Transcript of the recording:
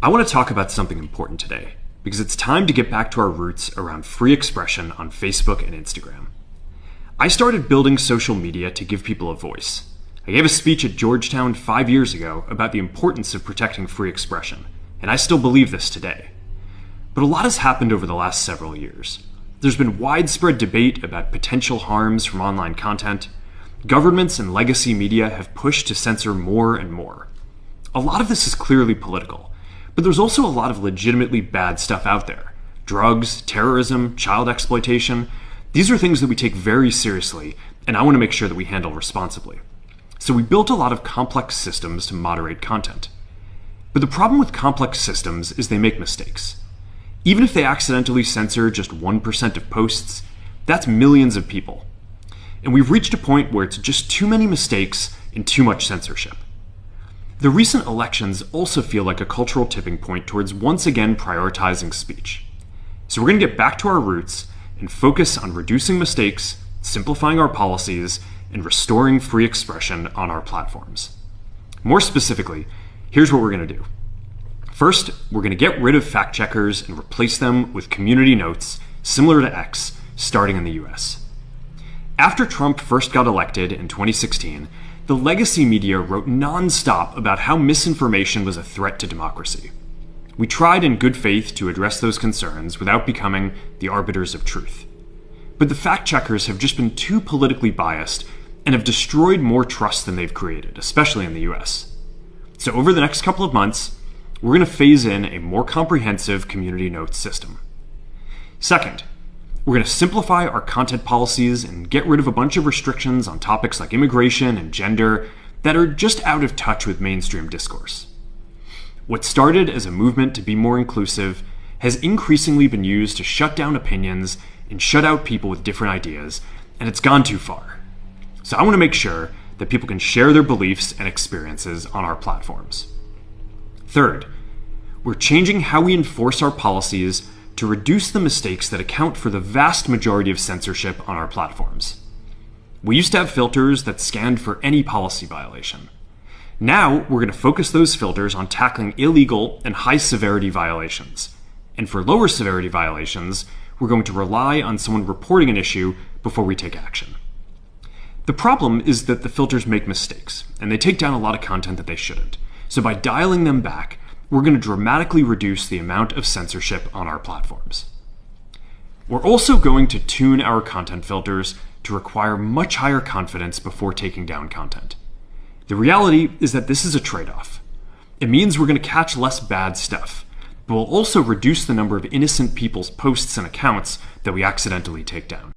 I want to talk about something important today, because it's time to get back to our roots around free expression on Facebook and Instagram. I started building social media to give people a voice. I gave a speech at Georgetown 5 years ago about the importance of protecting free expression, and I still believe this today. But a lot has happened over the last several years. There's been widespread debate about potential harms from online content. Governments and legacy media have pushed to censor more and more. A lot of this is clearly political, but there's also a lot of legitimately bad stuff out there. Drugs, terrorism, child exploitation. These are things that we take very seriously, and I want to make sure that we handle responsibly. So we built a lot of complex systems to moderate content. But the problem with complex systems is they make mistakes. Even if they accidentally censor just 1% of posts, that's millions of people. And we've reached a point where it's just too many mistakes and too much censorship. The recent elections also feel like a cultural tipping point towards once again prioritizing speech. So we're going to get back to our roots and focus on reducing mistakes, simplifying our policies, and restoring free expression on our platforms. More specifically, here's what we're going to do. First, we're going to get rid of fact checkers and replace them with community notes similar to X, starting in the US. After Trump first got elected in 2016, the legacy media wrote non-stop about how misinformation was a threat to democracy. We tried in good faith to address those concerns without becoming the arbiters of truth. But the fact checkers have just been too politically biased and have destroyed more trust than they've created, especially in the US. So over the next couple of months, we're going to phase in a more comprehensive community notes system. Second, we're going to simplify our content policies and get rid of a bunch of restrictions on topics like immigration and gender that are just out of touch with mainstream discourse. What started as a movement to be more inclusive has increasingly been used to shut down opinions and shut out people with different ideas, and it's gone too far. So I want to make sure that people can share their beliefs and experiences on our platforms. Third, we're changing how we enforce our policies to reduce the mistakes that account for the vast majority of censorship on our platforms. We used to have filters that scanned for any policy violation. Now, we're going to focus those filters on tackling illegal and high-severity violations. And for lower severity violations, we're going to rely on someone reporting an issue before we take action. The problem is that the filters make mistakes, and they take down a lot of content that they shouldn't. So by dialing them back, we're going to dramatically reduce the amount of censorship on our platforms. We're also going to tune our content filters to require much higher confidence before taking down content. The reality is that this is a trade-off. It means we're going to catch less bad stuff, but we'll also reduce the number of innocent people's posts and accounts that we accidentally take down.